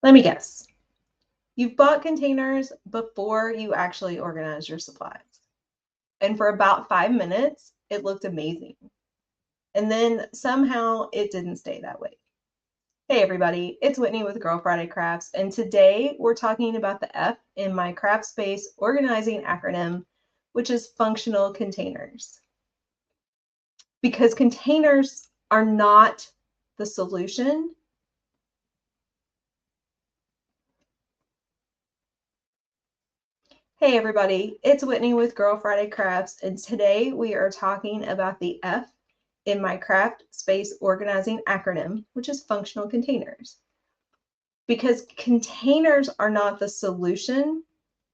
Let me guess. You've bought containers before you actually organize your supplies. And for about 5 minutes, it looked amazing. And then somehow it didn't stay that way. Hey everybody, it's Whitney with Girl Friday Crafts, and today we're talking about the F in my craft space organizing acronym, which is functional containers. Because containers are not the solution. Hey everybody, it's Whitney with Girl Friday Crafts, and today we are talking about the F in my craft space organizing acronym, which is functional containers. Because containers are not the solution,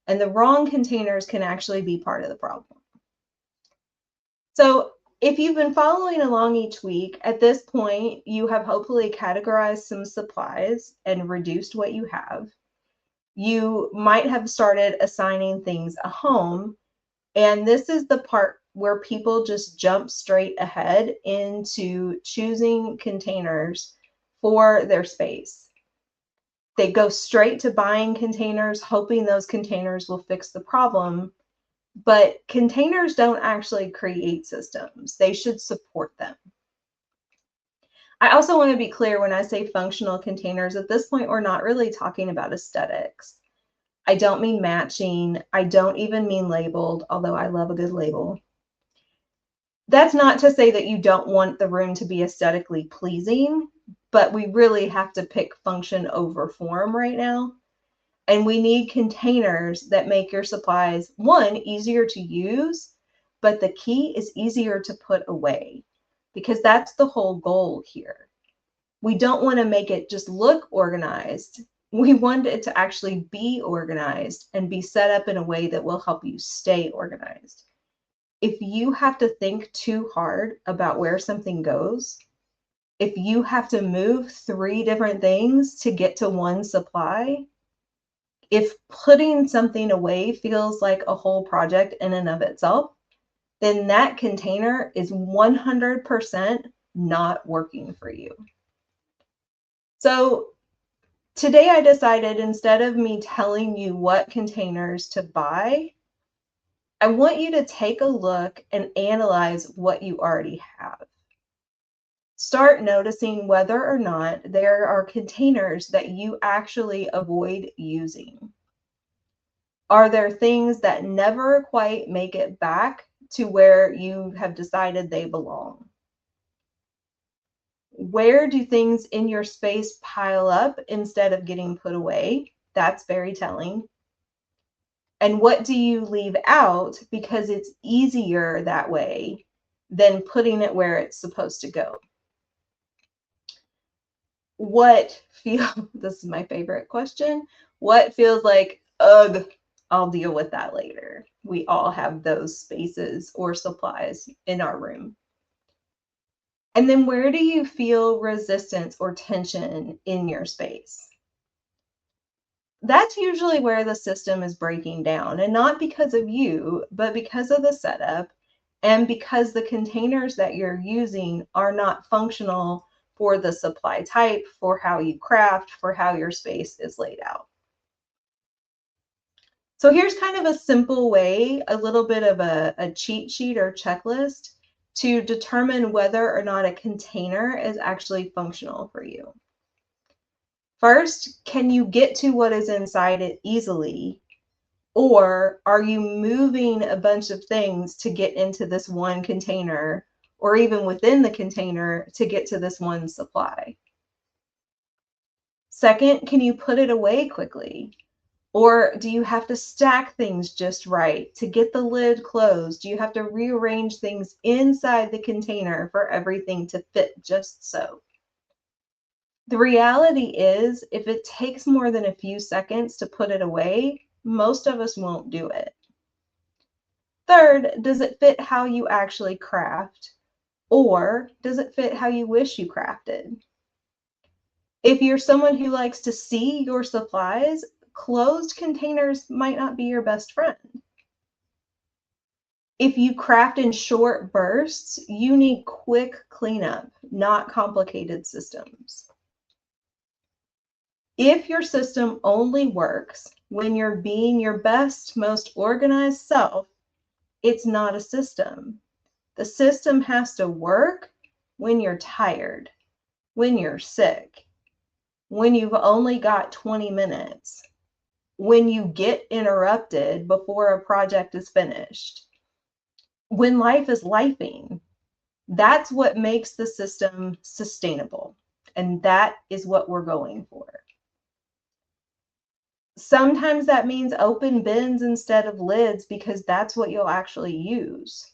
and the wrong containers can actually be part of the problem. So if you've been following along each week, at this point, you have hopefully categorized some supplies and reduced what you have. You might have started assigning things a home, and this is the part where people just jump straight ahead into choosing containers for their space. They go straight to buying containers, hoping those containers will fix the problem. But containers don't actually create systems. They should support them. I also want to be clear when I say functional containers, at this point, we're not really talking about aesthetics. I don't mean matching. I don't even mean labeled, although I love a good label. That's not to say that you don't want the room to be aesthetically pleasing, but we really have to pick function over form right now. And we need containers that make your supplies, one, easier to use, but the key is easier to put away, because that's the whole goal here. We don't want to make it just look organized. We want it to actually be organized and be set up in a way that will help you stay organized. If you have to think too hard about where something goes, if you have to move 3 different things to get to one supply, if putting something away feels like a whole project in and of itself, then that container is 100% not working for you. So today I decided, instead of me telling you what containers to buy, I want you to take a look and analyze what you already have. Start noticing whether or not there are containers that you actually avoid using. Are there things that never quite make it back to where you have decided they belong? Where do things in your space pile up instead of getting put away? That's very telling. And what do you leave out because it's easier that way than putting it where it's supposed to go? This is my favorite question. What feels like, ugh, I'll deal with that later? We all have those spaces or supplies in our room. And then where do you feel resistance or tension in your space? That's usually where the system is breaking down, and not because of you, but because of the setup and because the containers that you're using are not functional for the supply type, for how you craft, for how your space is laid out. So here's kind of a simple way, a little bit of a cheat sheet or checklist to determine whether or not a container is actually functional for you. First, can you get to what is inside it easily? Or are you moving a bunch of things to get into this one container, or even within the container to get to this one supply? Second, can you put it away quickly? Or do you have to stack things just right to get the lid closed? Do you have to rearrange things inside the container for everything to fit just so? The reality is, if it takes more than a few seconds to put it away, most of us won't do it. Third, does it fit how you actually craft? Or does it fit how you wish you crafted? If you're someone who likes to see your supplies, closed containers might not be your best friend. If you craft in short bursts, you need quick cleanup, not complicated systems. If your system only works when you're being your best, most organized self, it's not a system. The system has to work when you're tired, when you're sick, when you've only got 20 minutes, when you get interrupted before a project is finished, when life is lifing. That's what makes the system sustainable. And that is what we're going for. Sometimes that means open bins instead of lids because that's what you'll actually use.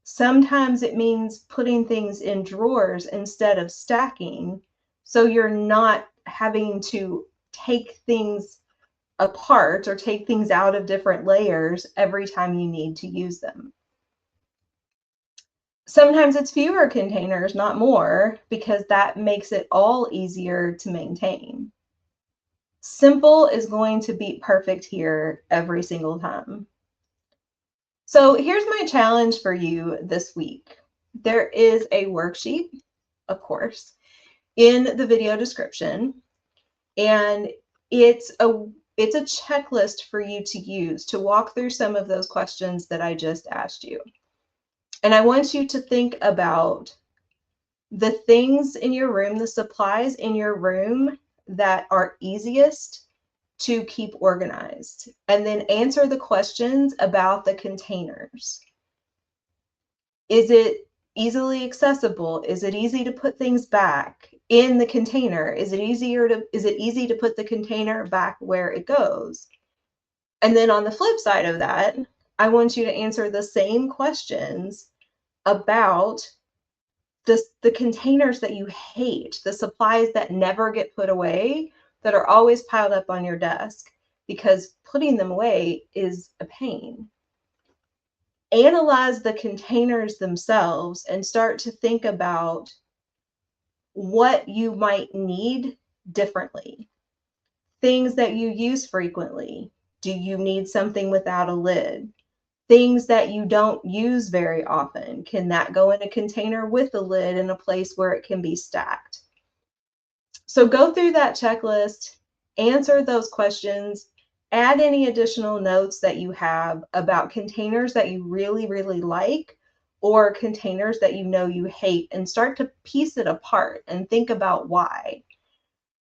Sometimes it means putting things in drawers instead of stacking, so you're not having to take things apart or take things out of different layers every time you need to use them. Sometimes it's fewer containers, not more, because that makes it all easier to maintain. Simple is going to beat perfect here every single time. So here's my challenge for you this week. There is a worksheet, of course, in the video description, and it's a checklist for you to use to walk through some of those questions that I just asked you. And I want you to think about the things in your room, the supplies in your room that are easiest to keep organized, and then answer the questions about the containers. Is it easily accessible? Is it easy to put things back in the container? Is it easy to put the container back where it goes? And then on the flip side of that, I want you to answer the same questions about the containers that you hate, the supplies that never get put away, that are always piled up on your desk, because putting them away is a pain. Analyze the containers themselves and start to think about what you might need differently. Things that you use frequently. Do you need something without a lid? Things that you don't use very often, can that go in a container with a lid in a place where it can be stacked? So go through that checklist, answer those questions, add any additional notes that you have about containers that you really, really like, or containers that you know you hate, and start to piece it apart and think about why.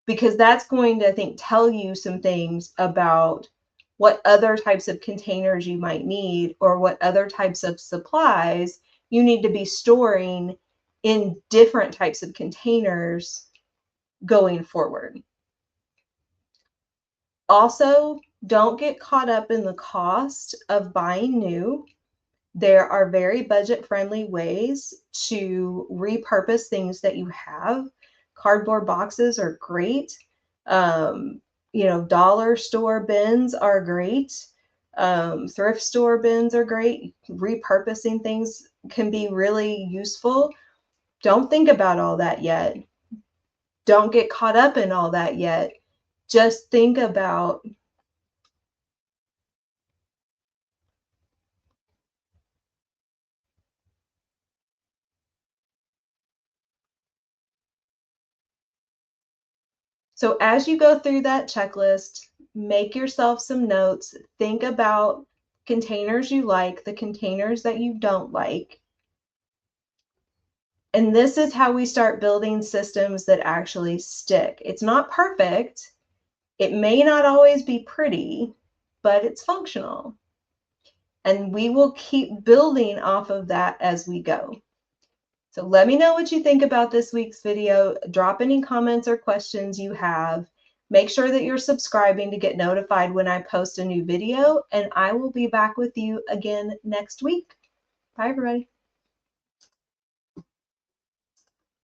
Because that's going to, I think, tell you some things about what other types of containers you might need, or what other types of supplies you need to be storing in different types of containers going forward. Also, don't get caught up in the cost of buying new. There are very budget-friendly ways to repurpose things that you have. Cardboard boxes are great. Dollar store bins are great. Thrift store bins are great. Repurposing things can be really useful. Don't think about all that yet. Don't get caught up in all that yet. Just think about So as you go through that checklist, make yourself some notes. Think about containers you like, the containers that you don't like. And this is how we start building systems that actually stick. It's not perfect. It may not always be pretty, but it's functional. And we will keep building off of that as we go. So let me know what you think about this week's video. Drop any comments or questions you have. Make sure that you're subscribing to get notified when I post a new video, and I will be back with you again next week. Bye, everybody.